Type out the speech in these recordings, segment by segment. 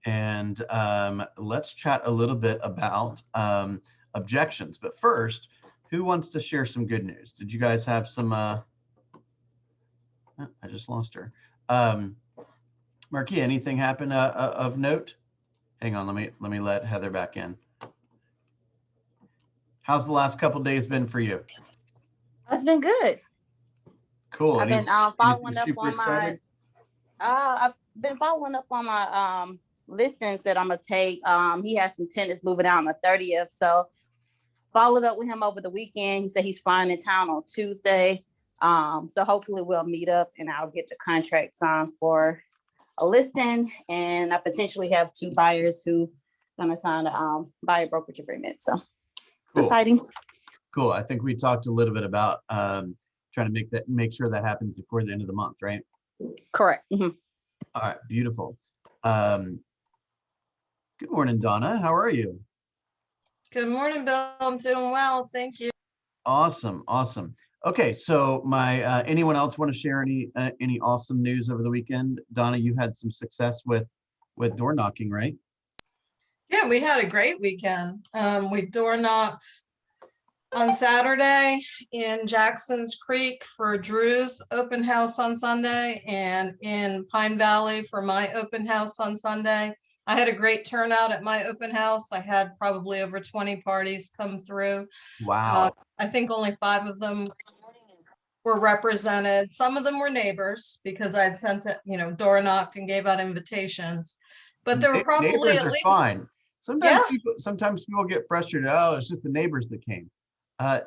and let's chat a little bit about objections. But first, who wants to share some good news? Did you guys have some? I just lost her. Marquis, anything happen of note? Hang on, let me let Heather back in. How's the last couple days been for you? It's been good. Cool. I've been Anything following up super on my exciting? I've been following up on my listings that I'm gonna take. He has some tenants moving out on the 30th. So followed up with him over the weekend. He said he's flying in town on Tuesday. So hopefully we'll meet up and I'll get the contract signed for a listing. And I potentially have 2 buyers who gonna sign a buyer brokerage agreement. So it's Cool. exciting. Cool. I think we talked a little bit about trying to make sure that happens before the end of the month, right? Correct. Mm-hmm. All right, beautiful. Good morning, Donna. How are you? Good morning, Bill. I'm doing well. Thank you. Awesome, awesome. Okay, so anyone else want to share any awesome news over the weekend? Donna, you had some success with door knocking, right? Yeah, we had a great weekend. We door knocked on Saturday in Jackson's Creek for Drew's open house on Sunday, and in Pine Valley for my open house on Sunday. I had a great turnout at my open house. I had probably over 20 parties come through. Wow. I think only 5 of them were represented. Some of them were neighbors because I'd sent it, door knocked and gave out invitations. But there were probably Neighbors at are least fine. Yeah. Sometimes people get frustrated. Oh, it's just the neighbors that came.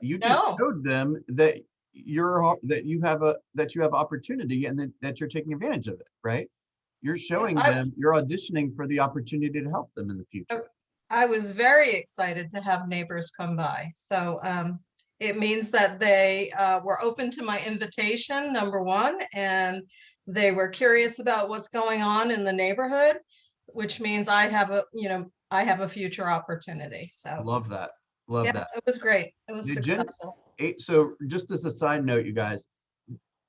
You just No. showed them that you have opportunity and that you're taking advantage of it, right? You're showing them, you're auditioning for the opportunity to help them in the future. I was very excited to have neighbors come by. So it means that they were open to my invitation, number one, and they were curious about what's going on in the neighborhood, which means I have a future opportunity. So Love that. Love that. It was great. It was successful. So just as a side note, you guys,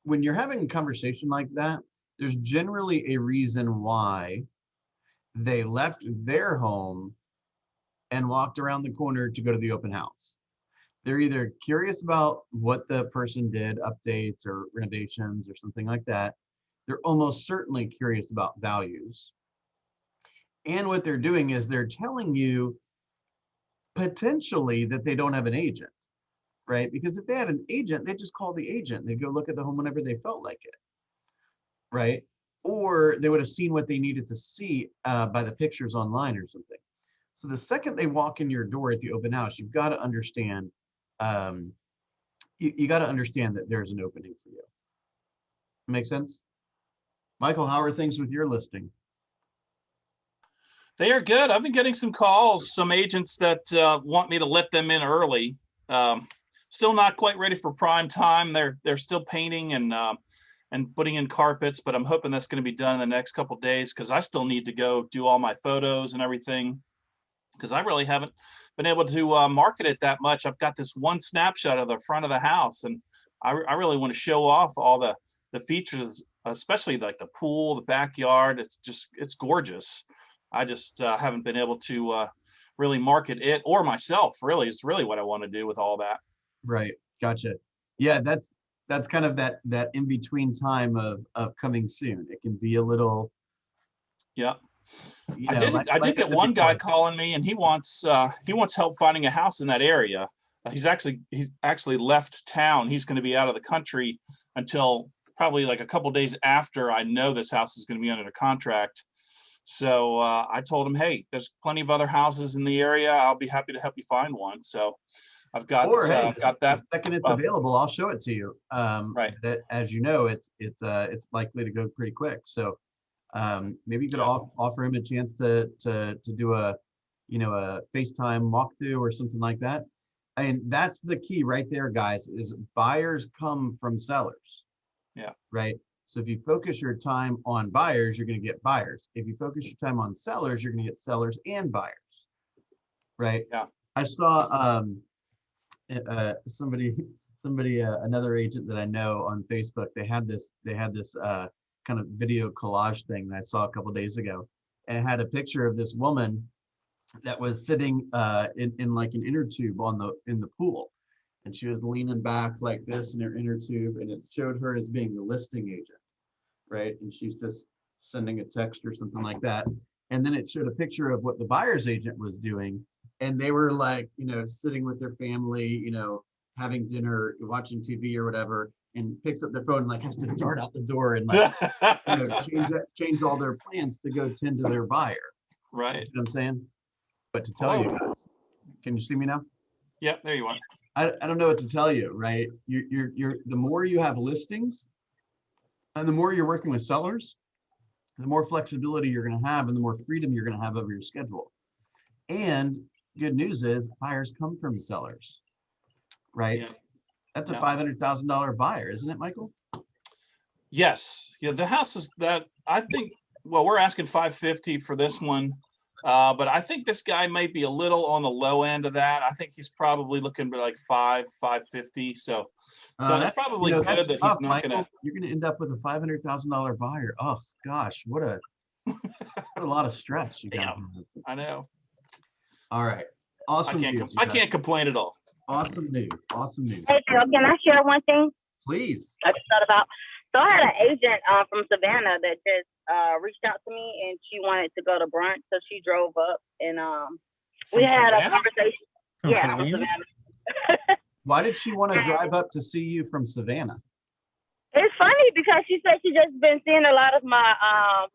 when you're having a conversation like that, there's generally a reason why they left their home and walked around the corner to go to the open house. They're either curious about what the person did, updates or renovations or something like that. They're almost certainly curious about values. And what they're doing is they're telling you potentially that they don't have an agent, right? Because if they had an agent, they just call the agent. They'd go look at the home whenever they felt like it, right? Or they would have seen what they needed to see by the pictures online or something. So the second they walk in your door at the open house, you've got to understand, you got to understand that there's an opening for you. Make sense? Michael, how are things with your listing? They are good. I've been getting some calls, some agents that want me to let them in early. Still not quite ready for prime time. They're still painting and putting in carpets, but I'm hoping that's going to be done in the next couple of days because I still need to go do all my photos and everything because I really haven't been able to market it that much. I've got this one snapshot of the front of the house, and I really want to show off all the features, especially like the pool, the backyard. It's gorgeous. I just haven't been able to really market it or myself. Really, is really what I want to do with all that. Right. Gotcha. Yeah, that's kind of that in between time of coming soon. It can be a little. Yeah. I did get one guy calling me, and he wants help finding a house in that area. He's actually left town. He's going to be out of the country until probably like a couple days after I know this house is going to be under contract. So I told him, hey, there's plenty of other houses in the area. I'll be happy to help you find one. So I've got got that. The second it's available, I'll show it to you. Right. As you know, it's likely to go pretty quick. So maybe you could offer him a chance to do a FaceTime walkthrough or something like that. I mean, that's the key right there, guys, is buyers come from sellers. Yeah. Right. So if you focus your time on buyers, you're going to get buyers. If you focus your time on sellers, you're going to get sellers and buyers. Right. Yeah. I saw another agent that I know on Facebook. They had this kind of video collage thing that I saw a couple days ago, and it had a picture of this woman that was sitting in like an inner tube in the pool, and she was leaning back like this in her inner tube, and it showed her as being the listing agent, right? And she's just sending a text or something like that. And then it showed a picture of what the buyer's agent was doing, and they were like, sitting with their family, having dinner, watching TV or whatever, and picks up their phone and like has to dart out the door and like change all their plans to go tend to their buyer. Right. You know what I'm saying? But to tell you guys, can you see me now? Yep, there you are. I don't know what to tell you, right? You're the more you have listings and the more you're working with sellers, the more flexibility you're going to have and the more freedom you're going to have over your schedule. And good news is buyers come from sellers, right? Yeah. That's a Yeah. $500,000 buyer, isn't it, Michael? Yes. Yeah, the house is that I think, well, we're asking 550 for this one. But I think this guy might be a little on the low end of that. I think he's probably looking for like 550. So it's That's probably you know, good that's that tough, he's not Michael. gonna. You're gonna end up with a $500,000 buyer. Oh gosh, what a lot of stress you got. Damn. I know. All right, awesome news. you I guys. can't complain at all. Awesome news. Awesome news. Hey, Phil, can I share one thing Please. I just thought about? So I had an agent from Savannah that just reached out to me, and she wanted to go to brunch, so she drove up, and we From had a Savannah? conversation. From Yeah, from Savannah? Savannah. Why did she want to drive up to see you from Savannah? It's funny because she said she just been seeing a lot of my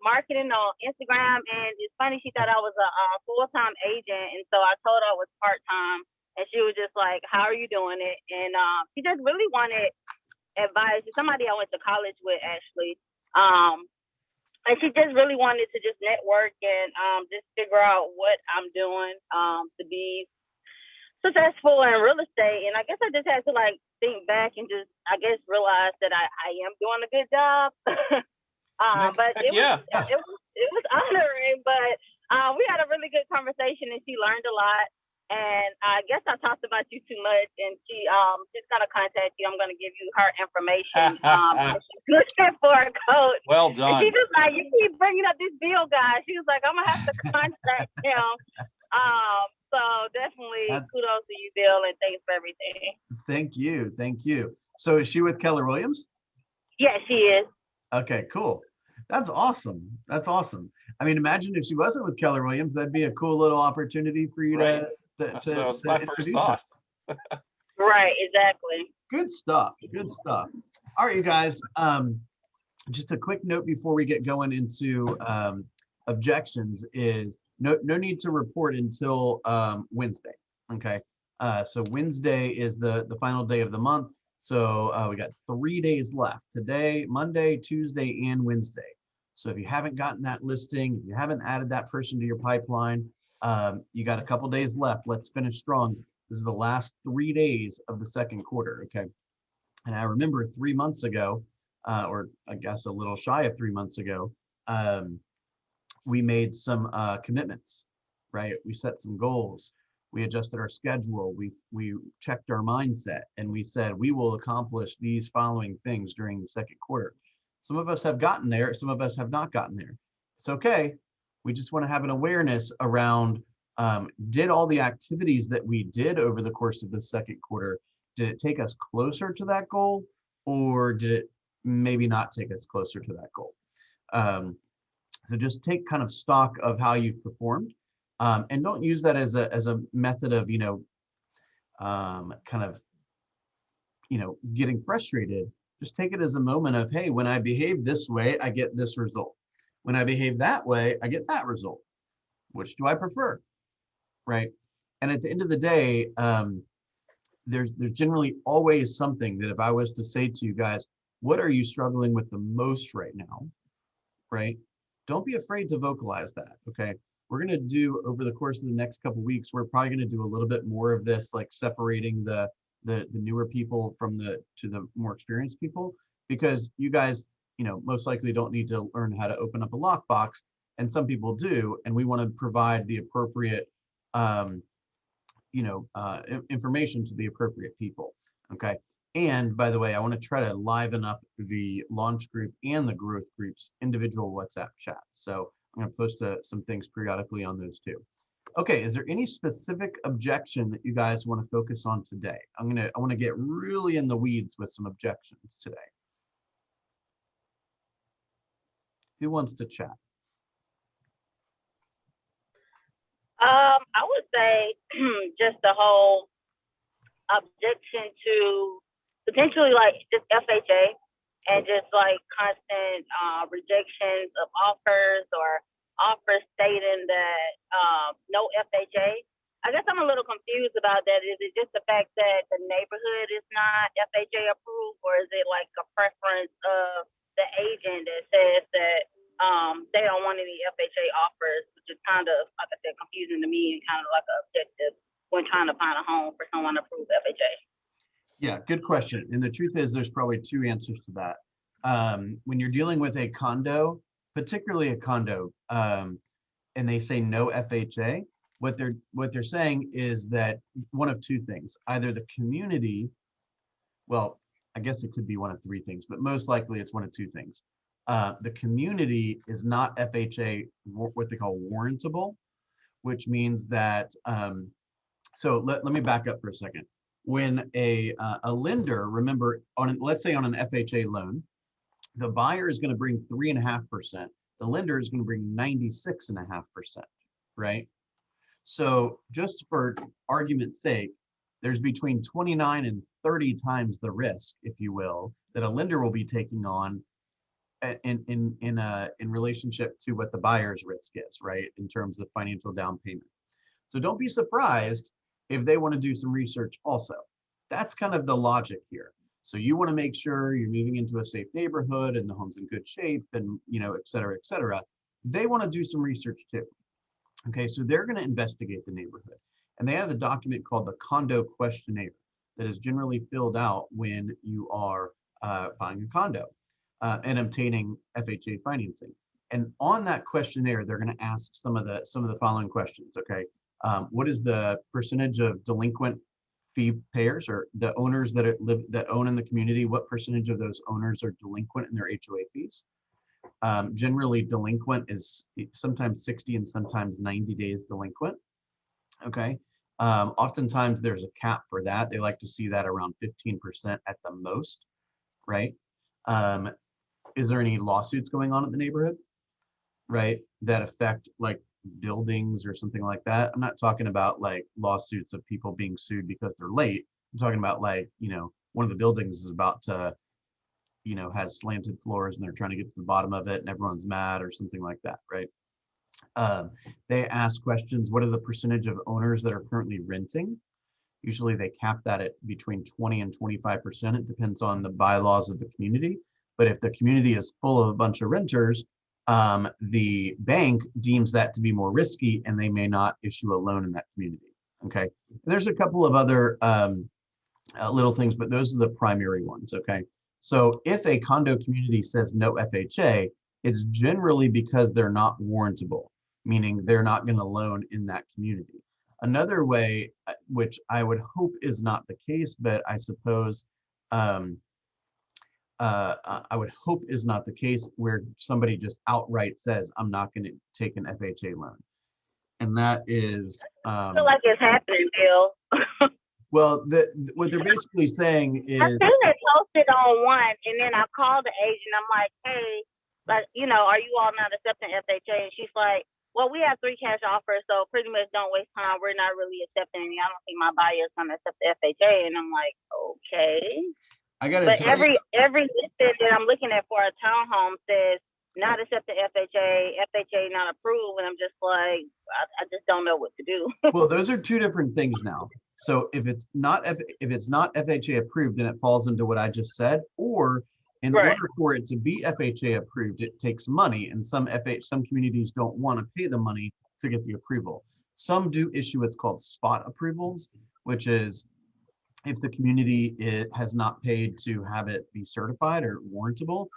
marketing on Instagram, and it's funny, she thought I was a full-time agent, and so I told her I was part-time, and she was just like, how are you doing it? And she just really wanted advice. Somebody I went to college with, actually. And she just really wanted to just network and just figure out what I'm doing to be successful in real estate. And I guess I just had to like think back and just, I guess, realize that I am doing a good job. But Heck yeah. it was honoring, but we had a really good conversation and she learned a lot. And I guess I talked about you too much, and she's gonna contact you. I'm gonna give you her information. She's looking for a coach. Well And done. she was like, you keep bringing up this Bill guy. She was like, I'm gonna have to contact him. So definitely kudos to you, Bill, and thanks for everything. Thank you. Thank you. So is she with Keller Williams? Yeah, she is. Okay, cool. That's awesome. That's awesome. I mean, imagine if she wasn't with Keller Williams, that'd be a cool little opportunity for you Right. to That was my first introduce thought. Right, exactly. Good stuff. Good stuff. All right, you guys. Just a quick note before we get going into objections is no need to report until Wednesday. Okay. So Wednesday is the final day of the month. So we got 3 days left. Today, Monday, Tuesday, and Wednesday. So if you haven't gotten that listing, if you haven't added that person to your pipeline, you got a couple days left. Let's finish strong. This is the last 3 days of the second quarter. Okay. And I remember 3 months ago, or I guess a little shy of 3 months ago, we made some commitments, right? We set some goals. We adjusted our schedule. We checked our mindset, and we said we will accomplish these following things during the second quarter. Some of us have gotten there. Some of us have not gotten there. It's okay. We just want to have an awareness around, did all the activities that we did over the course of the second quarter, did it take us closer to that goal, or did it maybe not take us closer to that goal? So just take kind of stock of how you've performed, and don't use that as a method of, kind of, getting frustrated. Just take it as a moment of, hey, when I behave this way, I get this result. When I behave that way, I get that result. Which do I prefer? Right. And at the end of the day, there's generally always something that if I was to say to you guys, what are you struggling with the most right now? Right. Don't be afraid to vocalize that. Okay. We're going to do over the course of the next couple of weeks, we're probably going to do a little bit more of this, like separating the newer people from the more experienced people, because you guys, most likely don't need to learn how to open up a lockbox, and some people do, and we want to provide the appropriate information to the appropriate people. Okay. And by the way, I want to try to liven up the launch group and the growth group's individual WhatsApp chat. So I'm going to post some things periodically on those too. Okay, is there any specific objection that you guys want to focus on today? I want to get really in the weeds with some objections today. Who wants to chat? I would say just the whole objection to potentially like just FHA and just like constant rejections of offers or offers stating that no FHA. I guess I'm a little confused about that. Is it just the fact that the neighborhood is not FHA approved, or is it like a preference of the agent that says that they don't want any FHA offers, which is kind of, like I said, confusing to me and kind of like an objective when trying to find a home for someone approved FHA. Yeah, good question. And the truth is there's probably two answers to that. When you're dealing with a condo, particularly a condo, and they say no FHA, what they're saying is that one of two things. Either the community, well, I guess it could be one of three things, but most likely it's one of two things. The community is not FHA, what they call warrantable, which means that, so let me back up for a second. When a lender, remember, let's say on an FHA loan, the buyer is going to bring 3.5%. The lender is going to bring 96.5%, right? So just for argument's sake, there's between 29 and 30 times the risk, if you will, that a lender will be taking on in relationship to what the buyer's risk is, right? In terms of financial down payment. So don't be surprised if they want to do some research also. That's kind of the logic here. So you want to make sure you're moving into a safe neighborhood and the home's in good shape and, you know, et cetera, et cetera. They want to do some research too. Okay, so they're going to investigate the neighborhood. And they have a document called the condo questionnaire that is generally filled out when you are buying a condo and obtaining FHA financing. And on that questionnaire, they're going to ask some of the following questions. Okay, what is the percentage of delinquent fee payers, or the owners that own in the community? What percentage of those owners are delinquent in their HOA fees? Generally, delinquent is sometimes 60 and sometimes 90 days delinquent. Okay. Oftentimes there's a cap for that. They like to see that around 15% at the most, right? Is there any lawsuits going on in the neighborhood, right, that affect like buildings or something like that? I'm not talking about like lawsuits of people being sued because they're late. I'm talking about like, you know, one of the buildings is about to, you know, has slanted floors and they're trying to get to the bottom of it and everyone's mad or something like that, right? They ask questions. What are the percentage of owners that are currently renting? Usually they cap that at between 20 and 25%. It depends on the bylaws of the community. But if the community is full of a bunch of renters, the bank deems that to be more risky and they may not issue a loan in that community. Okay. There's a couple of other little things, but those are the primary ones. Okay. So if a condo community says no FHA, it's generally because they're not warrantable, meaning they're not going to loan in that community. Another way, which I would hope is not the case, but I suppose I would hope is not the case, where somebody just outright says, I'm not going to take an FHA loan. And that is... I feel like it's happening, Bill. Well, what they're basically saying is... I think they posted on one, and then I called the agent. I'm like, hey, like, you know, are you all not accepting FHA? And she's like, well, we have 3 cash offers, so pretty much don't waste time. We're not really accepting any. I don't think my buyer is going to accept the FHA. And I'm like, okay. I got to But tell you, every listing that I'm looking at for a townhome says not accepting FHA not approved. And I'm just like, I just don't know what to do. well, those are two different things now. So if it's not FHA approved, then it falls into what I just said. Or in Right. order for it to be FHA approved, it takes money, and some communities don't want to pay the money to get the approval. Some do issue what's called spot approvals, which is if the community has not paid to have it be certified or warrantable,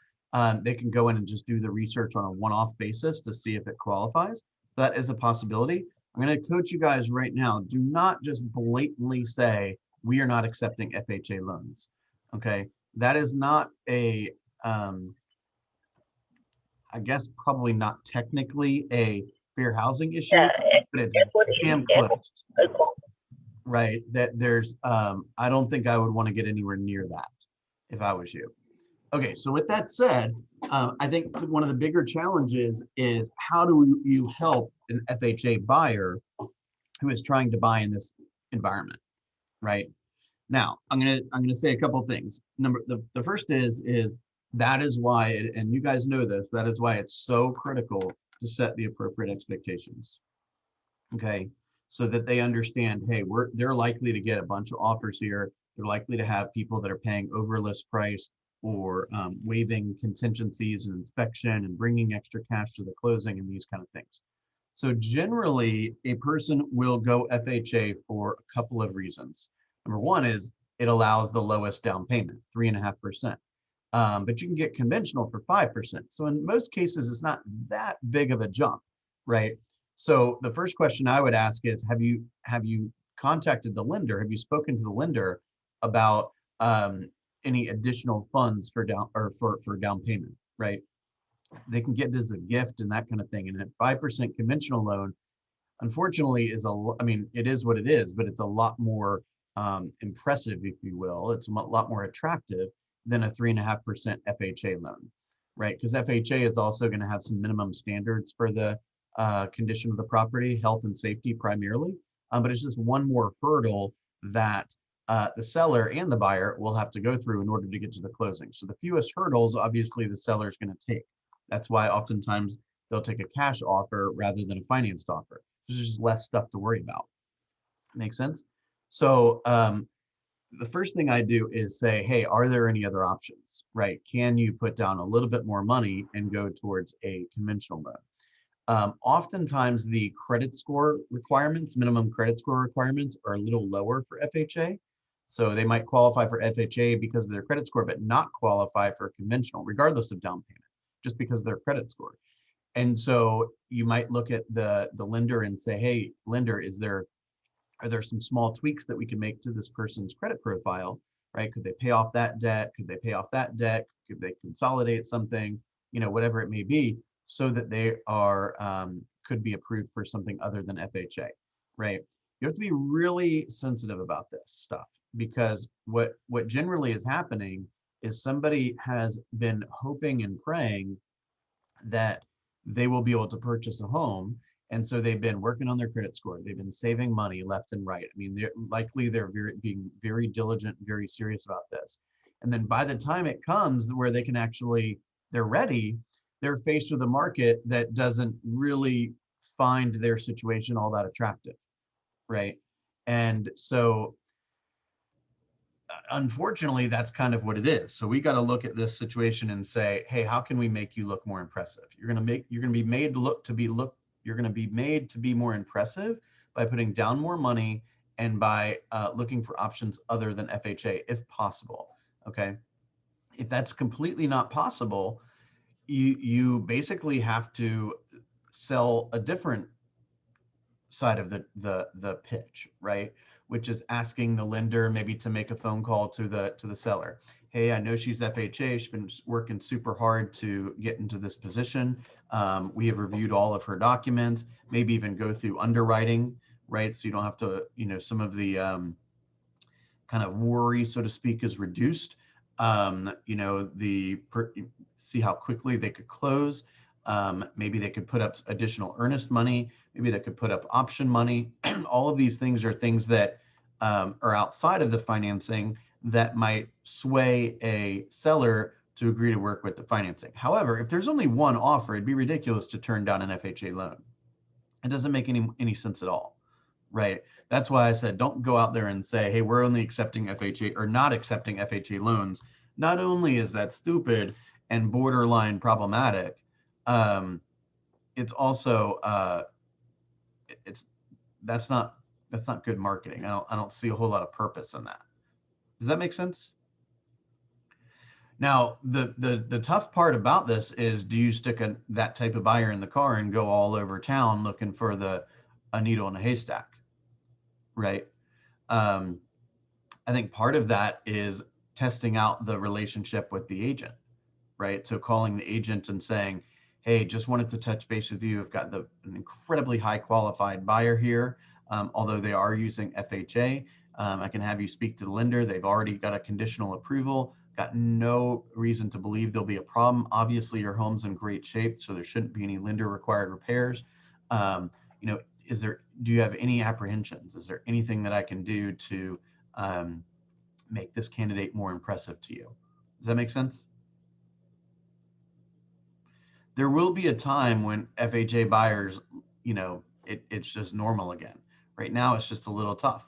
they can go in and just do the research on a one-off basis to see if it qualifies. That is a possibility. I'm going to coach you guys right now. Do not just blatantly say, we are not accepting FHA loans. Okay. That is not a, I guess probably not technically a fair housing issue, but it's damn close, right? That there's, I don't think I would want to get anywhere near that if I was you. Okay, so with that said, I think one of the bigger challenges is how do you help an FHA buyer who is trying to buy in this environment, right? Now, I'm gonna say a couple of things. The first is that is why, and you guys know this, that is why it's so critical to set the appropriate expectations. Okay, so that they understand, hey, they're likely to get a bunch of offers here. They're likely to have people that are paying over list price or waiving contingencies and inspection and bringing extra cash to the closing and these kind of things. So generally, a person will go FHA for a couple of reasons. Number one is it allows the lowest down payment, 3.5%. But you can get conventional for 5%. So in most cases, it's not that big of a jump, right? So the first question I would ask is, have you contacted the lender? Have you spoken to the lender about any additional funds for down payment, right? They can get it as a gift and that kind of thing. And a 5% conventional loan, unfortunately, I mean, it is what it is, but it's a lot more impressive, if you will. It's a lot more attractive than a 3.5% FHA loan, right? Because FHA is also going to have some minimum standards for the condition of the property, health and safety primarily. But it's just one more hurdle that the seller and the buyer will have to go through in order to get to the closing. So the fewest hurdles, obviously, the seller is going to take. That's why oftentimes they'll take a cash offer rather than a financed offer. There's just less stuff to worry about. Make sense? So the first thing I do is say, hey, are there any other options, right? Can you put down a little bit more money and go towards a conventional loan? Oftentimes the credit score requirements, minimum credit score requirements are a little lower for FHA. So they might qualify for FHA because of their credit score, but not qualify for conventional, regardless of down payment, just because of their credit score. And so you might look at the lender and say, hey, lender, are there some small tweaks that we can make to this person's credit profile, right? Could they pay off that debt? Could they pay off that debt? Could they consolidate something, whatever it may be, so that they could be approved for something other than FHA, right? You have to be really sensitive about this stuff because what generally is happening is somebody has been hoping and praying that they will be able to purchase a home. And so they've been working on their credit score. They've been saving money left and right. I mean, they're being very diligent, very serious about this. And then by the time it comes where they're ready, they're faced with a market that doesn't really find their situation all that attractive, right? And so unfortunately, that's kind of what it is. So we got to look at this situation and say, hey, how can we make you look more impressive? You're going to be made to be more impressive by putting down more money and by looking for options other than FHA, if possible. Okay. If that's completely not possible, you basically have to sell a different side of the pitch, right? Which is asking the lender maybe to make a phone call to the seller. Hey, I know she's FHA. She's been working super hard to get into this position. We have reviewed all of her documents, maybe even go through underwriting, right? So you don't have to, some of the kind of worry, so to speak, is reduced. See how quickly they could close. Maybe they could put up additional earnest money. Maybe they could put up option money. All of these things are things that are outside of the financing that might sway a seller to agree to work with the financing. However, if there's only one offer, it'd be ridiculous to turn down an FHA loan. It doesn't make any sense at all, right? That's why I said don't go out there and say, hey, we're only accepting FHA or not accepting FHA loans. Not only is that stupid and borderline problematic, it's also that's not good marketing. I don't see a whole lot of purpose in that. Does that make sense? Now, the tough part about this is, do you stick that type of buyer in the car and go all over town looking for a needle in a haystack, right? I think part of that is testing out the relationship with the agent, right? So calling the agent and saying, hey, just wanted to touch base with you. I've got an incredibly high qualified buyer here. Although they are using FHA, I can have you speak to the lender. They've already got a conditional approval. Got no reason to believe there'll be a problem. Obviously, your home's in great shape, so there shouldn't be any lender required repairs. You know, do you have any apprehensions? Is there anything that I can do to make this candidate more impressive to you? Does that make sense? There will be a time when FHA buyers, you know, it's just normal again. Right now, it's just a little tough.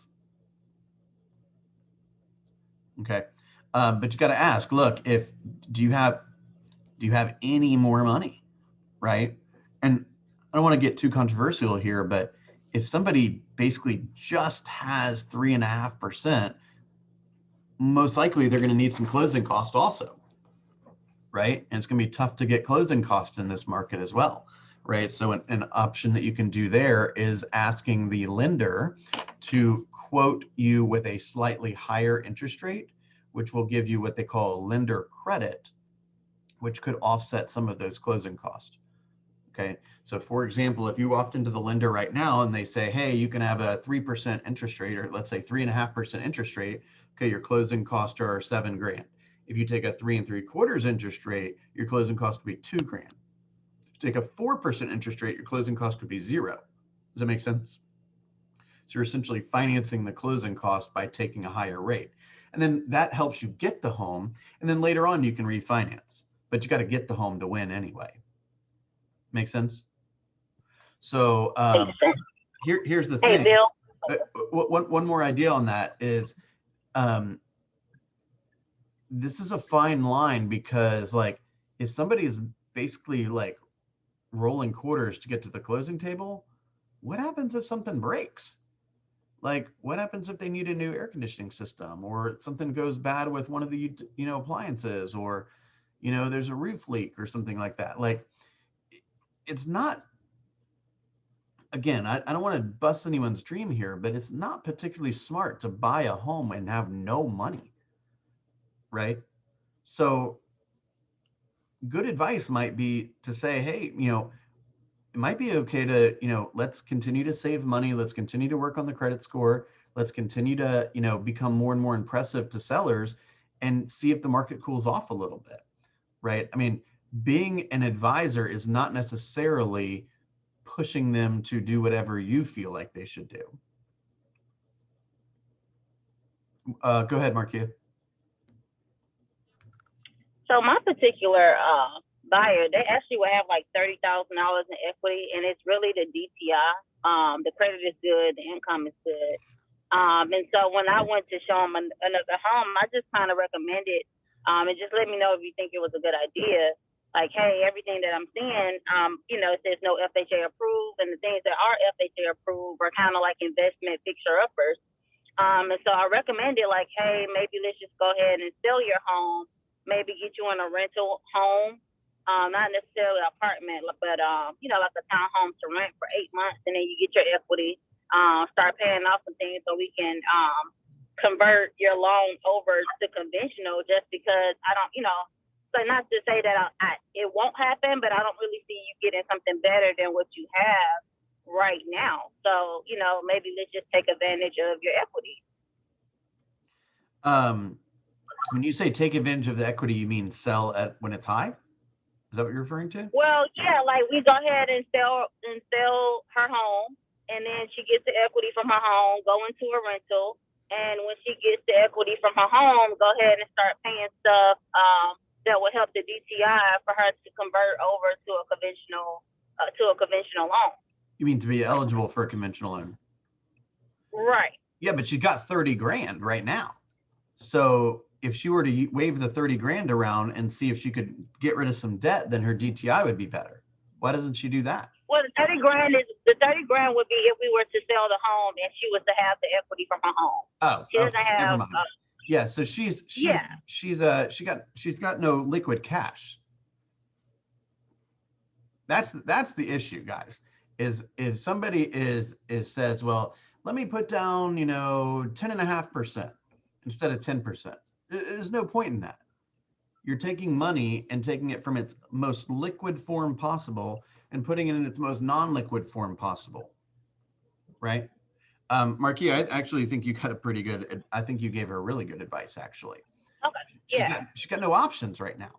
Okay. But you got to ask, look, do you have any more money? Right. And I don't want to get too controversial here, but if somebody basically just has 3.5%, most likely they're going to need some closing cost also. Right. And it's going to be tough to get closing costs in this market as well. Right. So an option that you can do there is asking the lender to quote you with a slightly higher interest rate, which will give you what they call a lender credit, which could offset some of those closing costs. Okay. So for example, if you walked into the lender right now and they say, hey, you can have a 3% interest rate, or let's say 3.5% interest rate. Okay. Your closing costs are $7,000. If you take a 3 3/4 interest rate, your closing cost could be $2,000. If you take a 4% interest rate, your closing cost could be $0. Does that make sense? So you're essentially financing the closing cost by taking a higher rate. And then that helps you get the home. And then later on, you can refinance. But you got to get the home to win anyway. Make sense? So here's the thing. Hey, Bill. One more idea on that is this is a fine line, because like if somebody is basically like rolling quarters to get to the closing table, what happens if something breaks? Like what happens if they need a new air conditioning system, or something goes bad with one of the appliances, or there's a roof leak or something like that? Like it's not, again, I don't want to bust anyone's dream here, but it's not particularly smart to buy a home and have no money, right? So good advice might be to say, hey, it might be okay to, let's continue to save money. Let's continue to work on the credit score. Let's continue to, become more and more impressive to sellers and see if the market cools off a little bit, right? I mean, being an advisor is not necessarily pushing them to do whatever you feel like they should do. Go ahead, Markia. So my particular buyer, they actually will have like $30,000 in equity, and it's really the DTI. The credit is good, the income is good. And so when I went to show them another home, I just kind of recommended, and just let me know if you think it was a good idea. Like, hey, everything that I'm seeing, it says no FHA approved, and the things that are FHA approved are kind of like investment fixer-uppers. And so I recommended, like, hey, maybe let's just go ahead and sell your home, maybe get you in a rental home, not necessarily an apartment, but, like a townhome to rent for 8 months, and then you get your equity, start paying off some things so we can convert your loan over to conventional, just because I don't, so not to say that it won't happen, but I don't really see you getting something better than what you have right now. So, maybe let's just take advantage of your equity. When you say take advantage of the equity, you mean sell when it's high? Is that what you're referring to? Well, yeah, like we go ahead and sell her home, and then she gets the equity from her home, go into a rental, and when she gets the equity from her home, go ahead and start paying stuff that will help the DTI for her to convert over to a conventional loan. You mean to be eligible for a conventional loan? Right. Yeah, but she's got $30,000 right now. So if she were to wave the $30,000 around and see if she could get rid of some debt, then her DTI would be better. Why doesn't she do that? Well, the $30,000 would be if we were to sell the home and she was to have the equity from her home. Oh, she doesn't have. Never mind. Yeah, so she's got no liquid cash. That's the issue, guys. Is if somebody says, well, let me put down 10.5% instead of 10%. There's no point in that. You're taking money and taking it from its most liquid form possible and putting it in its most non-liquid form possible, right? Marquis, I actually think you got a pretty good, I think you gave her really good advice, actually. Okay. Yeah. She's got no options right now.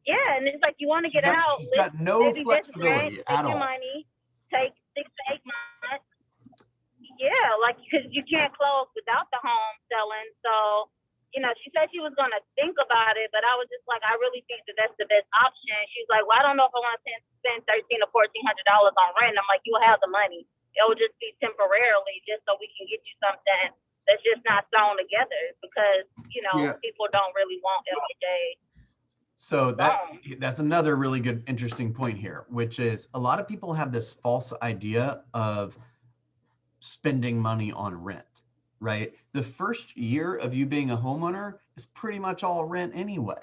Yeah, and it's like you want to get out. She's got no maybe just flexibility rent, at take your all. money, take 6 to 8 months. Yeah, like because you can't close without the home selling. So, you know, she said she was gonna think about it, but I was just like, I really think that that's the best option. She's like, well, I don't know if I want to spend $1,300 or $1,400 on rent. I'm like, you'll have the money. It will just be temporarily, just so we can get you something that's just not thrown together because you know people don't really want FHA. So that's another really good, interesting point here, which is a lot of people have this false idea of spending money on rent, right? The first year of you being a homeowner is pretty much all rent anyway,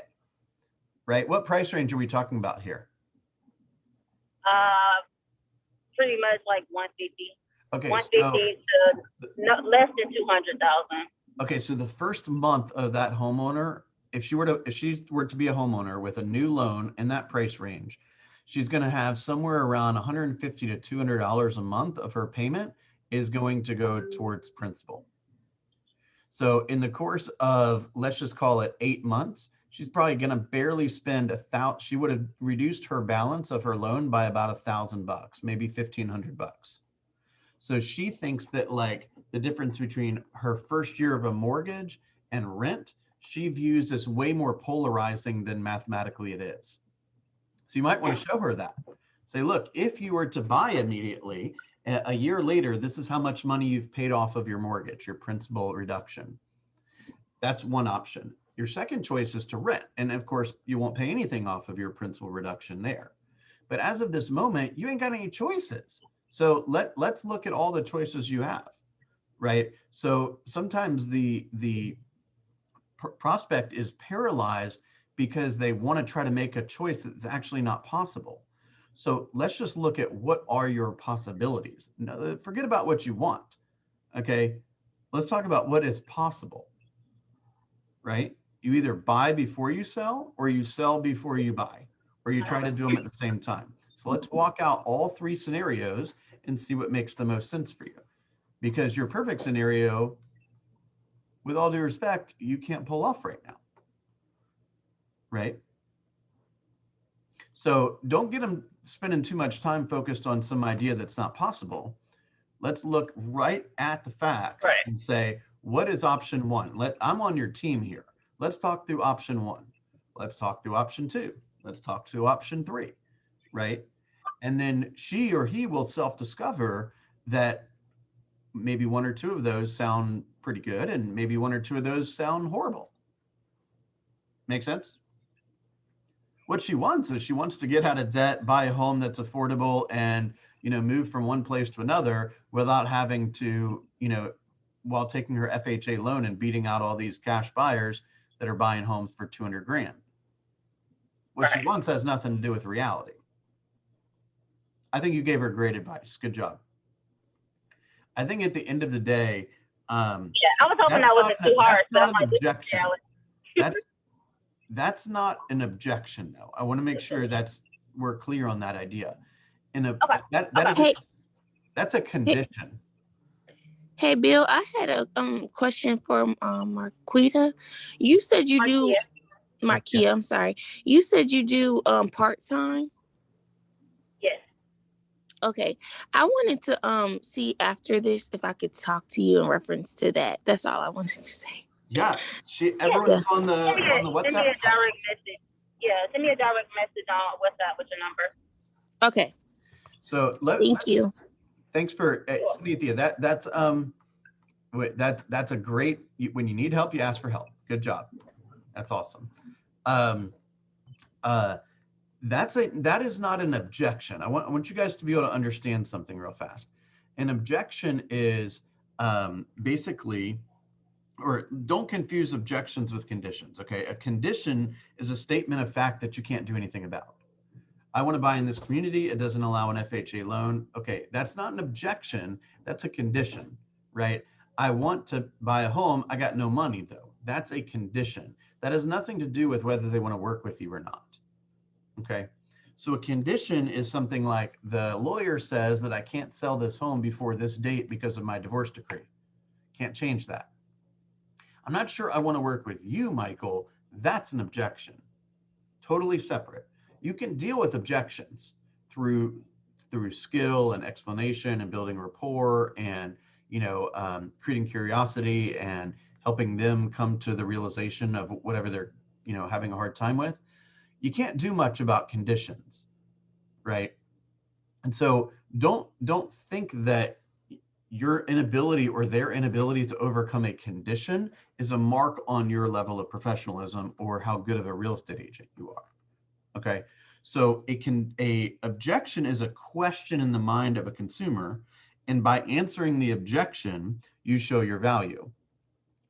right? What price range are we talking about here? Pretty much like 150. Okay, 150 to less than 200,000. Okay, so the first month of that homeowner, if she were to be a homeowner with a new loan in that price range, she's going to have somewhere around $150 to $200 a month of her payment is going to go towards principal. So in the course of, let's just call it 8 months, she's probably going to barely spend she would have reduced her balance of her loan by about $1,000, maybe $1,500. So she thinks that like the difference between her first year of a mortgage and rent, she views as way more polarizing than mathematically it is. So you might want to show her that. Say, look, if you were to buy immediately, a year later, this is how much money you've paid off of your mortgage, your principal reduction. That's one option. Your second choice is to rent. And of course, you won't pay anything off of your principal reduction there. But as of this moment, you ain't got any choices. So let's look at all the choices you have, right? So sometimes the prospect is paralyzed because they want to try to make a choice that's actually not possible. So let's just look at what are your possibilities. No, forget about what you want, okay? Let's talk about what is possible, right? You either buy before you sell, or you sell before you buy, or you try to do them at the same time. So let's walk out all 3 scenarios and see what makes the most sense for you. Because your perfect scenario, with all due respect, you can't pull off right now, right? So don't get them spending too much time focused on some idea that's not possible. Let's look right at the facts and say, what is option 1? I'm on your team here. Let's talk through option 1. Let's talk through option 2. Let's talk through option 3, right? And then she or he will self-discover that maybe 1 or 2 of those sound pretty good and maybe 1 or 2 of those sound horrible. Make sense? What she wants is she wants to get out of debt, buy a home that's affordable, and move from one place to another without having to, while taking her FHA loan and beating out all these cash buyers that are buying homes for 200 grand. What she wants has nothing to do with reality. I think you gave her great advice. Good job. I think at the end of the day, I was hoping that wasn't too hard. That's not an objection. That's not an objection, though. I want to make sure we're clear on that idea. That's a condition. Hey, Bill, I had a question for Marquita. You said you do Marquia. I'm sorry. You said you do part-time. Yes. Okay. I wanted to see after this if I could talk to you in reference to that. That's all I wanted to say. Yeah. Everyone's on the WhatsApp. Send me a direct message. Yeah, send me a direct message on WhatsApp with your number. Okay. So thank you. Thanks for Cynthia. That's a great. When you need help, you ask for help. Good job. That's awesome. That is not an objection. I want you guys to be able to understand something real fast. An objection is basically, or don't confuse objections with conditions. Okay, a condition is a statement of fact that you can't do anything about. I want to buy in this community. It doesn't allow an FHA loan. Okay, that's not an objection. That's a condition, right? I want to buy a home. I got no money though. That's a condition. That has nothing to do with whether they want to work with you or not. Okay. So a condition is something like the lawyer says that I can't sell this home before this date because of my divorce decree. Can't change that. I'm not sure I want to work with you, Michael. That's an objection. Totally separate. You can deal with objections through skill and explanation and building rapport and creating curiosity and helping them come to the realization of whatever they're having a hard time with. You can't do much about conditions, right? And so don't think that your inability or their inability to overcome a condition is a mark on your level of professionalism or how good of a real estate agent you are. Okay. So a objection is a question in the mind of a consumer, and by answering the objection, you show your value.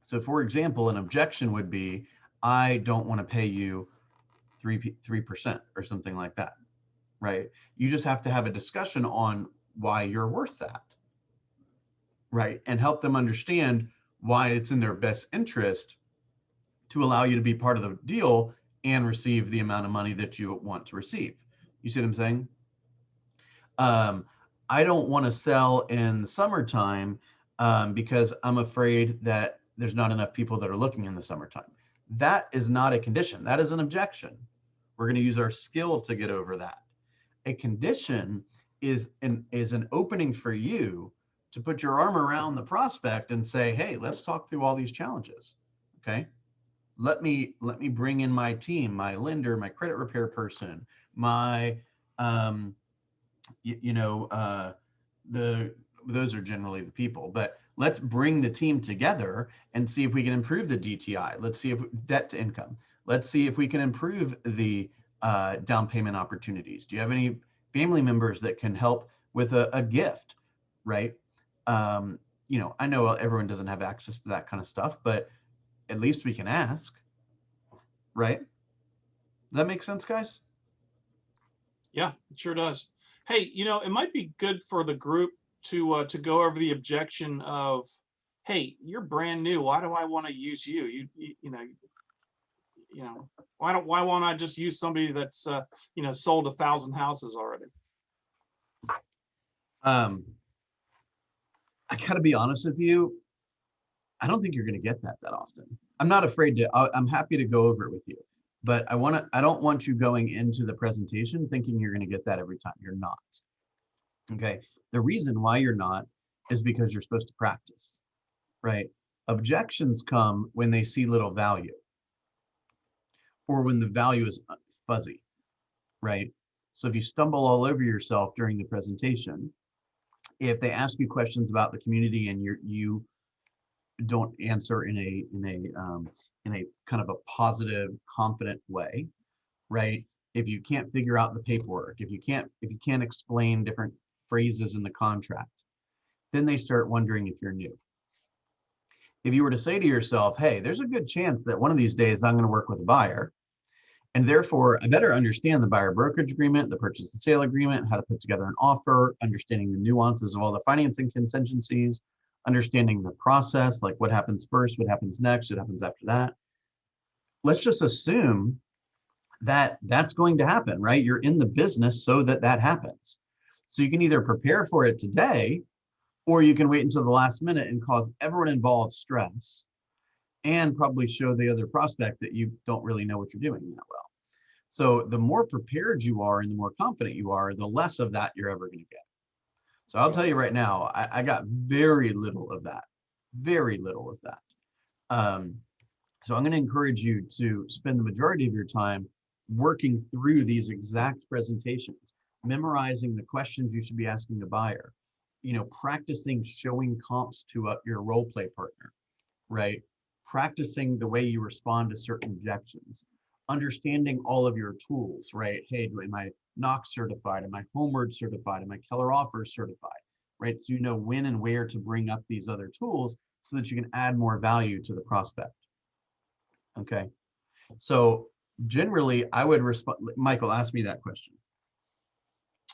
So for example, an objection would be, I don't want to pay you 3% or something like that, right? You just have to have a discussion on why you're worth that, right? And help them understand why it's in their best interest to allow you to be part of the deal and receive the amount of money that you want to receive. You see what I'm saying? I don't want to sell in the summertime because I'm afraid that there's not enough people that are looking in the summertime. That is not a condition. That is an objection. We're going to use our skill to get over that. A condition is an opening for you to put your arm around the prospect and say, hey, let's talk through all these challenges. Okay. Let me bring in my team, my lender, my credit repair person, my, those are generally the people, but let's bring the team together and see if we can improve the DTI. Let's see if debt to income. Let's see if we can improve the down payment opportunities. Do you have any family members that can help with a gift, right? I know everyone doesn't have access to that kind of stuff, but at least we can ask, right? Does that make sense, guys? Yeah, it sure does. Hey, it might be good for the group to go over the objection of, hey, you're brand new. Why do I want to use you? Why won't I just use somebody that's sold 1,000 houses already? I gotta be honest with you. I don't think you're going to get that often. I'm not afraid to. I'm happy to go over it with you, but I don't want you going into the presentation thinking you're going to get that every time. You're not. Okay. The reason why you're not is because you're supposed to practice, right? Objections come when they see little value or when the value is fuzzy, right? So if you stumble all over yourself during the presentation, if they ask you questions about the community and you don't answer in a kind of a positive, confident way, right? If you can't figure out the paperwork, if you can't explain different phrases in the contract, then they start wondering if you're new. If you were to say to yourself, hey, there's a good chance that one of these days I'm going to work with a buyer, and therefore I better understand the buyer brokerage agreement, the purchase and sale agreement, how to put together an offer, understanding the nuances of all the financing contingencies, understanding the process, like what happens first, what happens next, what happens after that. Let's just assume that that's going to happen, right? You're in the business so that happens. So you can either prepare for it today, or you can wait until the last minute and cause everyone involved stress and probably show the other prospect that you don't really know what you're doing that well. So the more prepared you are and the more confident you are, the less of that you're ever going to get. So I'll tell you right now, I got very little of that, very little of that. So I'm going to encourage you to spend the majority of your time working through these exact presentations, memorizing the questions you should be asking the buyer, practicing showing comps to your role play partner, right? Practicing the way you respond to certain objections, understanding all of your tools, right? Hey, am I Knox certified? Am I Homeward certified? Am I Keller Offers certified? Right? So you know when and where to bring up these other tools so that you can add more value to the prospect. Okay. So generally, I would respond. Michael, ask me that question.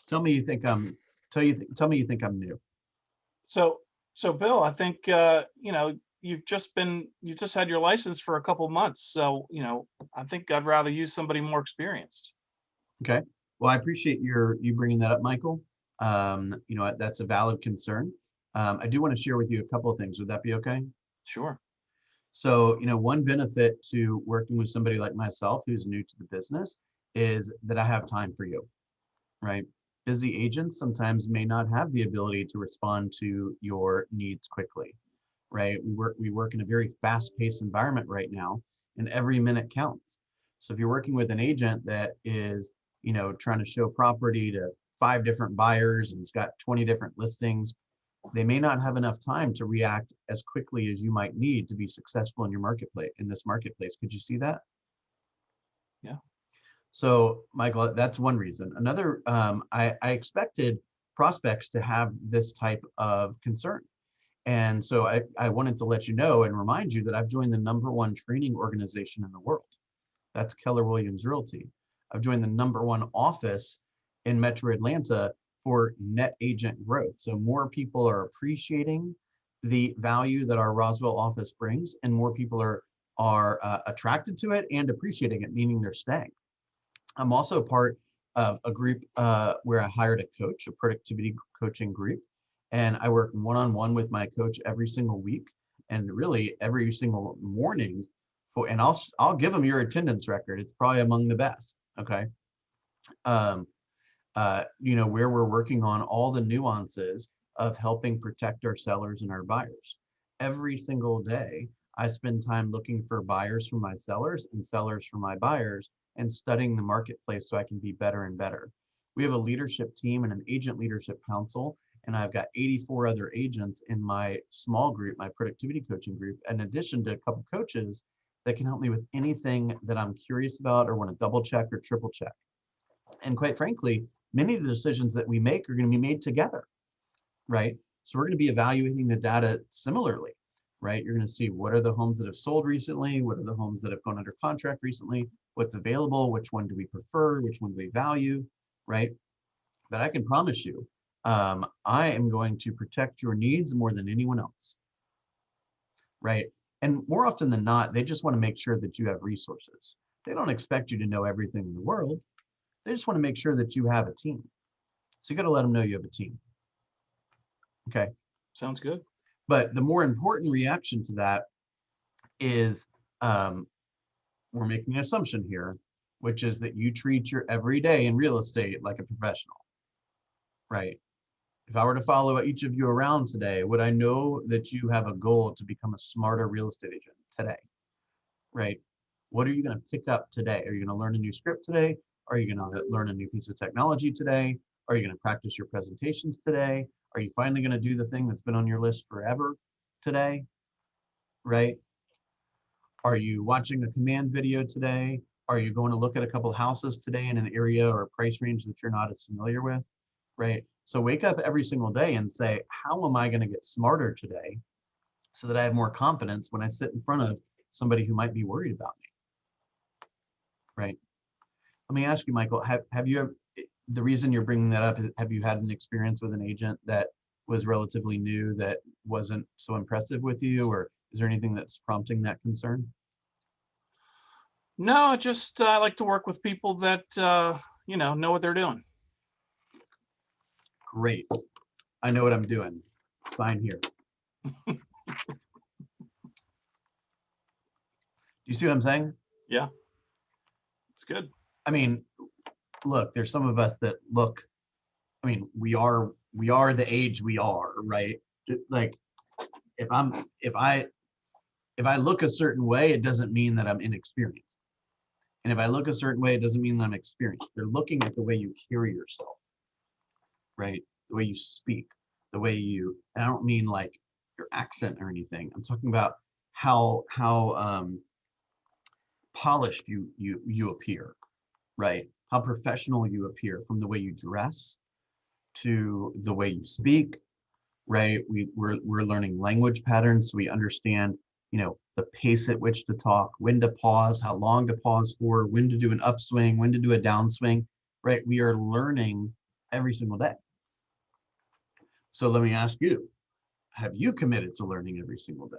Tell me you think I'm. Tell me you think I'm new. So Bill, I think you just had your license for a couple months. So, I think I'd rather use somebody more experienced. Okay. Well, I appreciate you bringing that up, Michael. That's a valid concern. I do want to share with you a couple of things. Would that be okay? Sure. So, one benefit to working with somebody like myself who's new to the business is that I have time for you, right? Busy agents sometimes may not have the ability to respond to your needs quickly, right? We work in a very fast-paced environment right now, and every minute counts. So if you're working with an agent that is, trying to show property to 5 different buyers and it's got 20 different listings, they may not have enough time to react as quickly as you might need to be successful in this marketplace. Could you see that? Yeah. So, Michael, that's one reason. Another, I expected prospects to have this type of concern. And so I wanted to let you know and remind you that I've joined the #1 training organization in the world. That's Keller Williams Realty. I've joined the #1 office in Metro Atlanta for net agent growth. So more people are appreciating the value that our Roswell office brings, and more people are attracted to it and appreciating it, meaning they're staying. I'm also part of a group where I hired a coach, a productivity coaching group, and I work one-on-one with my coach every single week, and really every single morning. And I'll give them your attendance record. It's probably among the best. Okay. Where we're working on all the nuances of helping protect our sellers and our buyers. Every single day, I spend time looking for buyers for my sellers and sellers for my buyers and studying the marketplace so I can be better and better. We have a leadership team and an agent leadership council, and I've got 84 other agents in my small group, my productivity coaching group, in addition to a couple coaches that can help me with anything that I'm curious about or want to double check or triple check. And quite frankly, many of the decisions that we make are going to be made together, right? So we're going to be evaluating the data similarly, right? You're going to see what are the homes that have sold recently, what are the homes that have gone under contract recently, what's available, which one do we prefer, which one do we value, right? But I can promise you, I am going to protect your needs more than anyone else, right? And more often than not, they just want to make sure that you have resources. They don't expect you to know everything in the world. They just want to make sure that you have a team. So you got to let them know you have a team. Okay. Sounds good. But the more important reaction to that is we're making an assumption here, which is that you treat your everyday in real estate like a professional, right? If I were to follow each of you around today, would I know that you have a goal to become a smarter real estate agent today, right? What are you going to pick up today? Are you going to learn a new script today? Are you going to learn a new piece of technology today? Are you going to practice your presentations today? Are you finally going to do the thing that's been on your list forever today, right? Are you watching a command video today? Are you going to look at a couple houses today in an area or a price range that you're not as familiar with, right? So wake up every single day and say, how am I going to get smarter today so that I have more confidence when I sit in front of somebody who might be worried about me, right? Let me ask you, Michael, have you ever, the reason you're bringing that up is, have you had an experience with an agent that was relatively new that wasn't so impressive with you, or is there anything that's prompting that concern? No, I like to work with people that, know what they're doing. Great. I know what I'm doing. Sign here. Do you see what I'm saying? Yeah, it's good. I mean, look, there's some of us that look, I mean, we are the age we are, right? Like if I look a certain way, it doesn't mean that I'm inexperienced. And if I look a certain way, it doesn't mean that I'm experienced. They're looking at the way you carry yourself, right? The way you speak, the way you, and I don't mean like your accent or anything. I'm talking about how polished you appear, right? How professional you appear, from the way you dress to the way you speak, right? We're learning language patterns, so we understand, the pace at which to talk, when to pause, how long to pause for, when to do an upswing, when to do a downswing, right? We are learning every single day. So let me ask you, have you committed to learning every single day?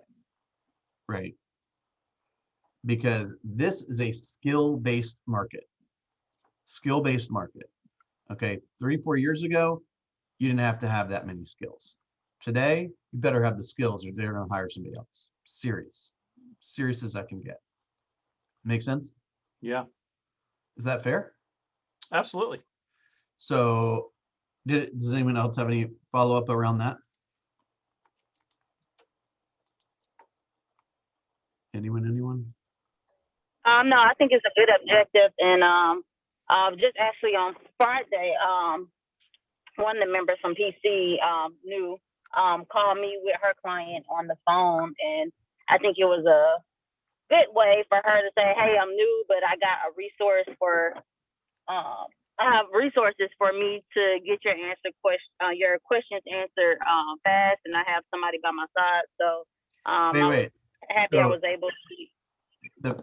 right? Because this is a skill-based market. Skill-based market. Okay, 3-4 years ago, you didn't have to have that many skills. Today, you better have the skills or they're gonna hire somebody else. Serious. Serious as I can get. Make sense? Yeah, Is that fair? absolutely. So does anyone else have any follow-up around that? Anyone? No, I think it's a good objective, and just actually on Friday, one of the members from PC, knew, called me with her client on the phone, and I think it was a good way for her to say, "Hey, I'm new, but I got a resource for, I have resources for me to get your questions answered fast, and I have somebody by my side." So I was Wait. happy I So was able to.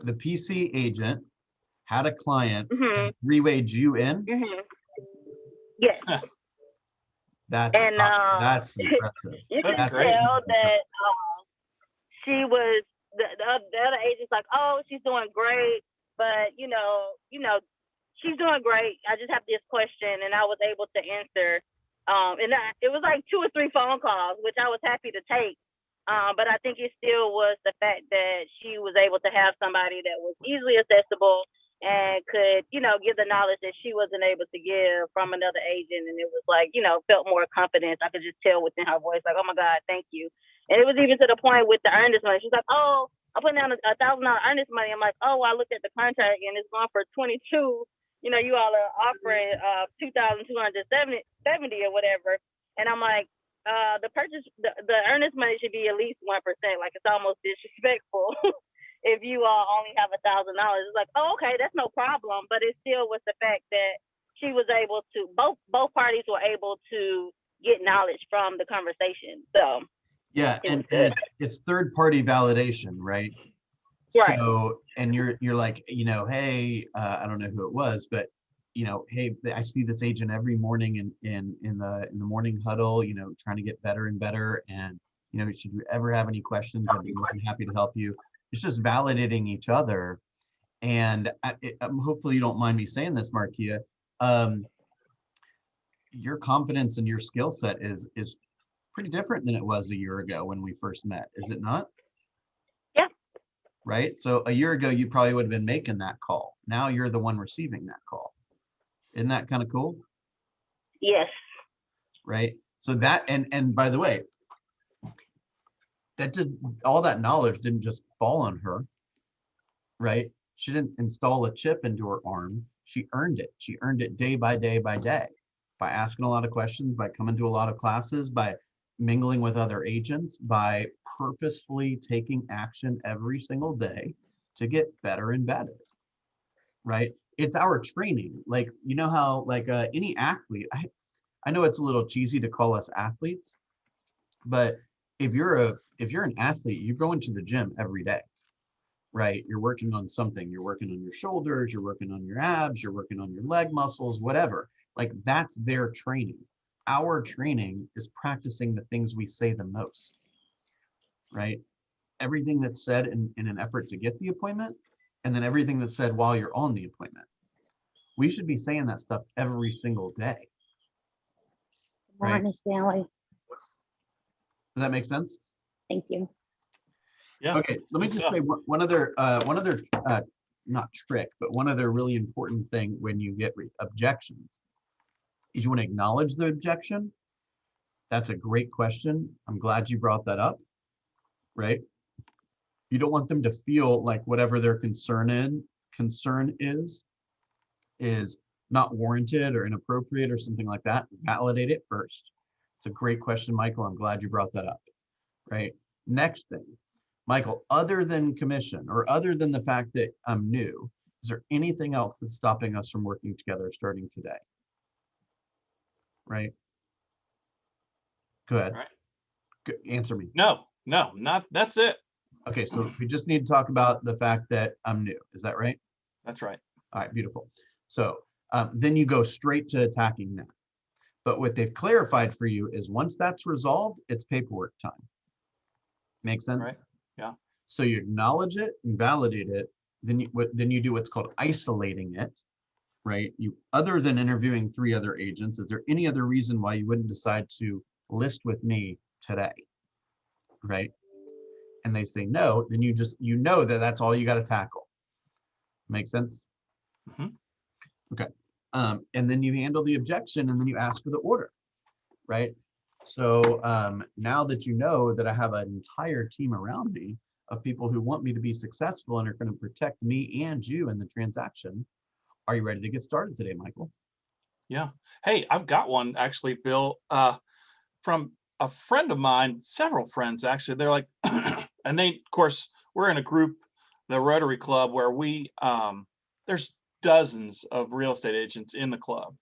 the PC agent had a client Mhm. re-wage you in. Mhm. Yes. That's And that's impressive. you That's can great. tell that she was the other agent's like, "Oh, she's doing great, but she's doing great. I just have this question," and I was able to answer. It was like 2 or 3 phone calls, which I was happy to take. But I think it still was the fact that she was able to have somebody that was easily accessible and could, give the knowledge that she wasn't able to give from another agent. And it was like, felt more confidence. I could just tell within her voice, like, "Oh my God, thank you." And it was even to the point with the earnest money. She's like, "Oh, I'm putting down $1,000 earnest money." I'm like, "Oh, I looked at the contract and it's going for 22. You all are offering 2,270 or whatever." And I'm like, the earnest money should be at least 1%. Like, it's almost disrespectful if you only have $1,000. It's like, "Oh, okay, that's no problem." But it still was the fact that she was able to, both parties were able to get knowledge from the conversation. So Yeah, it was and good. it's third-party validation, right? Right. So, and you're like, hey, I don't know who it was, but hey, I see this agent every morning in the morning huddle, trying to get better and better. And should you ever have any questions, I'd be more than happy to help you. It's just validating each other. And hopefully you don't mind me saying this, Markia. Your confidence in your skill set is pretty different than it was a year ago when we first met, is it not? Yeah. Right? So a year ago, you probably would have been making that call. Now you're the one receiving that call. Isn't that kind of cool? Yes. Right? So that, and by the way, all that knowledge didn't just fall on her, right? She didn't install a chip into her arm. She earned it. She earned it day by day by day by asking a lot of questions, by coming to a lot of classes, by mingling with other agents, by purposefully taking action every single day to get better and better, right? It's our training. Like, how like any athlete, I know it's a little cheesy to call us athletes, but if you're an athlete, you go into the gym every day, right? You're working on something. You're working on your shoulders, you're working on your abs, you're working on your leg muscles, whatever. Like, that's their training. Our training is practicing the things we say the most, right? Everything that's said in an effort to get the appointment, and then everything that's said while you're on the appointment. We should be saying that stuff every single day. Right? Morning, Stanley. Does that make sense? Thank you. Yeah. Okay, let me good just stuff. say one other not trick, but one other really important thing when you get objections is you want to acknowledge the objection. That's a great question. I'm glad you brought that up, right? You don't want them to feel like whatever their concern is not warranted or inappropriate or something like that. Validate it first. It's a great question, Michael. I'm glad you brought that up, right? Next thing, Michael, other than commission or other than the fact that I'm new, is there anything else that's stopping us from working together starting today? Right? Go ahead. All right. Answer me. No, not that's it. Okay, so we just need to talk about the fact that I'm new. Is that right? That's right. All right, beautiful. So then you go straight to attacking that. But what they've clarified for you is once that's resolved, it's paperwork time. Make sense? Right. Yeah. So you acknowledge it and validate it. Then you do what's called isolating it, right? You, other than interviewing 3 other agents, is there any other reason why you wouldn't decide to list with me today, right? And they say no, then you just, you know that that's all you got to tackle. Make sense? Mhm. Okay. And then you handle the objection, and then you ask for the order, right? So now that you know that I have an entire team around me of people who want me to be successful and are going to protect me and you in the transaction, are you ready to get started today, Michael? Yeah. Hey, I've got one actually, Bill, from a friend of mine, several friends actually. They're like, and they, of course, we're in a group, the Rotary Club, where we, there's dozens of real estate agents in the club.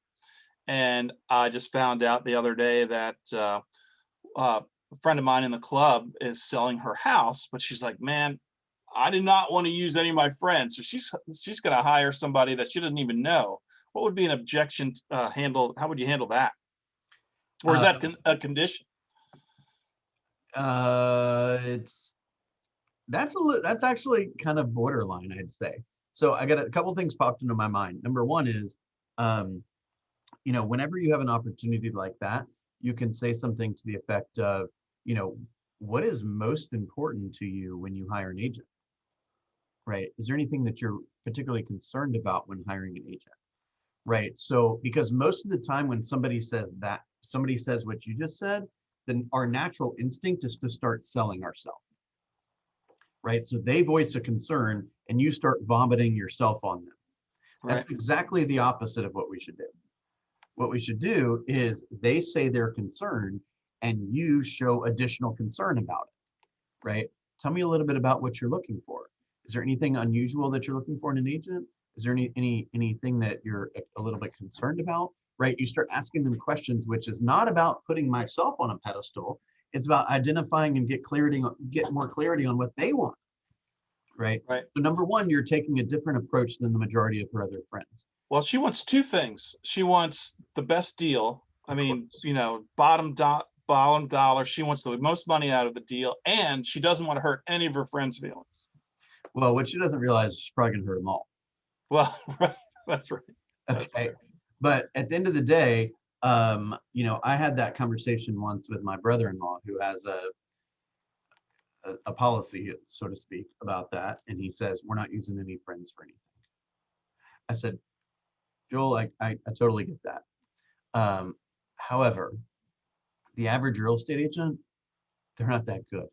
And I just found out the other day that a friend of mine in the club is selling her house, but she's like, man, I do not want to use any of my friends. So she's going to hire somebody that she doesn't even know. What would be an objection handle? How would you handle that? Or is that a condition? It's that's actually kind of borderline, I'd say. So I got a couple things popped into my mind. Number one is, you know, whenever you have an opportunity like that, you can say something to the effect of, you know, what is most important to you when you hire an agent, right? Is there anything that you're particularly concerned about when hiring an agent, right? So, because most of the time when somebody says that, somebody says what you just said, then our natural instinct is to start selling ourselves, right? So they voice a concern and you start vomiting yourself on them. Right. That's exactly the opposite of what we should do. What we should do is they say they're concerned and you show additional concern about it, right? Tell me a little bit about what you're looking for. Is there anything unusual that you're looking for in an agent? Is there anything that you're a little bit concerned about, right? You start asking them questions, which is not about putting myself on a pedestal. It's about identifying and get more clarity on what they want, right? Right. So number one, you're taking a different approach than the majority of her other friends. Well, she wants 2 things. She wants the best deal. I Of mean, course. you know, bottom dollar. She wants the most money out of the deal, and she doesn't want to hurt any of her friends' feelings. Well, what she doesn't realize is she's probably gonna hurt them all. Well, right. That's right. That's Okay. true. But at the end of the day, you know, I had that conversation once with my brother-in-law who has a policy, so to speak, about that. And he says, we're not using any friends for anything. I said, Joel, I totally get that. However, the average real estate agent, they're not that good.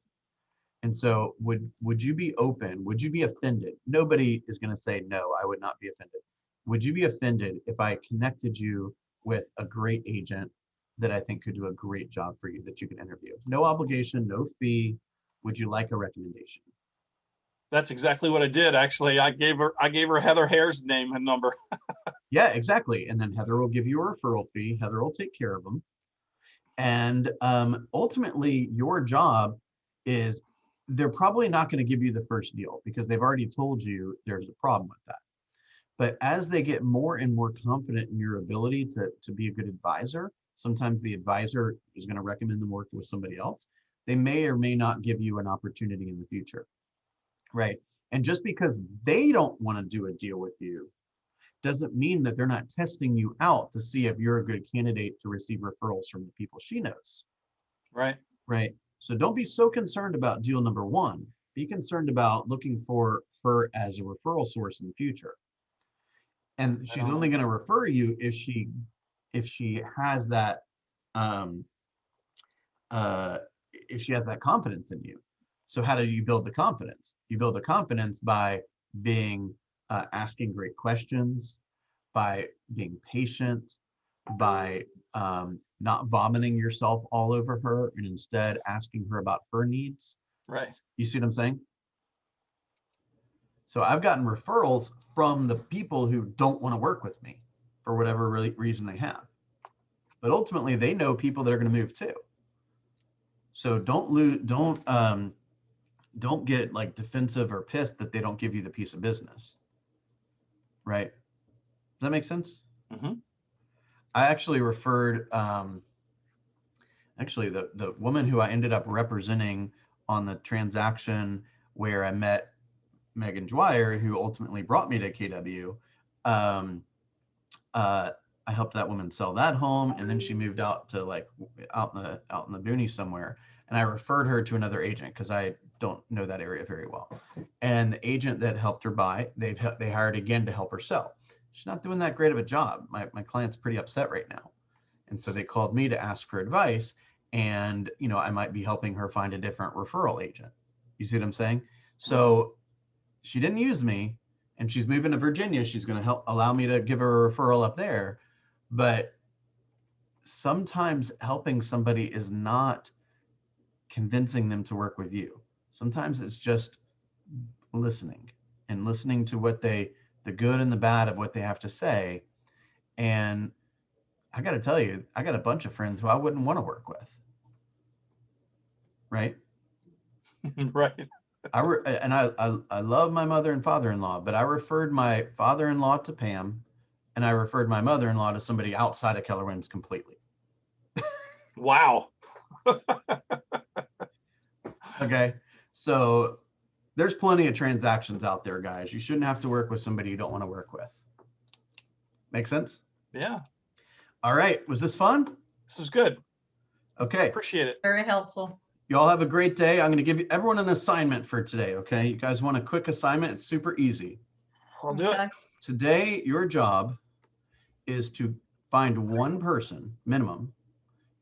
And so would you be open? Would you be offended? Nobody is going to say no, I would not be offended. Would you be offended if I connected you with a great agent that I think could do a great job for you that you can interview? No obligation, no fee. Would you like a recommendation? That's exactly what I did. Actually, I gave her Heather Hare's name and number. Yeah, exactly. And then Heather will give you a referral fee. Heather will take care of them. And ultimately, your job is they're probably not going to give you the first deal because they've already told you there's a problem with that. But as they get more and more confident in your ability to be a good advisor, sometimes the advisor is going to recommend them work with somebody else. They may or may not give you an opportunity in the future, right? And just because they don't want to do a deal with you doesn't mean that they're not testing you out to see if you're a good candidate to receive referrals from the people she knows, Right. right? So don't be so concerned about deal number one. Be concerned about looking for her as a referral source in the future. And she's only going to refer you if she has that um, if she has that confidence in you. So how do you build the confidence? You build the confidence by being asking great questions, by being patient, by not vomiting yourself all over her and instead asking her about her needs. Right. You see what I'm saying? So I've gotten referrals from the people who don't want to work with me for whatever reason they have. But ultimately they know people that are going to move too. So don't get like defensive or pissed that they don't give you the piece of business. Right? Does that make sense? Mm-hmm. I actually referred actually the woman who I ended up representing on the transaction where I met Megan Dwyer, who ultimately brought me to KW. I helped that woman sell that home, and then she moved out to like out in the boonies somewhere, and I referred her to another agent because I don't know that area very well. And the agent that helped her buy, they hired again to help her sell. She's not doing that great of a job. My client's pretty upset right now, and so they called me to ask for advice. And I might be helping her find a different referral agent. You see what I'm saying? So she didn't use me, and she's moving to Virginia. She's going to allow me to give her a referral up there. But sometimes helping somebody is not convincing them to work with you. Sometimes it's just listening to what the good and the bad of what they have to say. And I got to tell you, I got a bunch of friends who I wouldn't want to work with. Right. Right. I love my mother and father-in-law, but I referred my father-in-law to Pam, and I referred my mother-in-law to somebody outside of Keller Williams completely. Wow. Okay. So there's plenty of transactions out there, guys. You shouldn't have to work with somebody you don't want to work with. Make sense? Yeah. All right. Was this fun? This is good. Okay. Appreciate it. Very helpful. Y'all have a great day. I'm going to give everyone an assignment for today. Okay. You guys want a quick assignment? It's super easy. I'll do it. Today, your job is to find one person minimum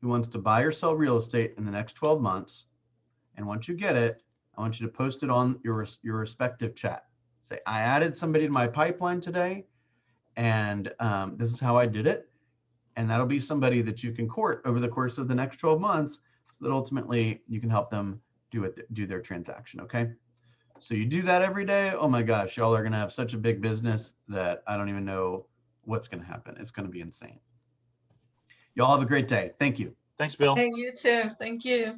who wants to buy or sell real estate in the next 12 months. And once you get it, I want you to post it on your respective chat. Say, I added somebody to my pipeline today, and this is how I did it. And that'll be somebody that you can court over the course of the next 12 months, so that ultimately you can help them do their transaction. Okay. So you do that every day. Oh my gosh, y'all are going to have such a big business that I don't even know what's going to happen. It's going to be insane. Y'all have a great day. Thank you. Thanks, Bill. Hey, you too. Thank you.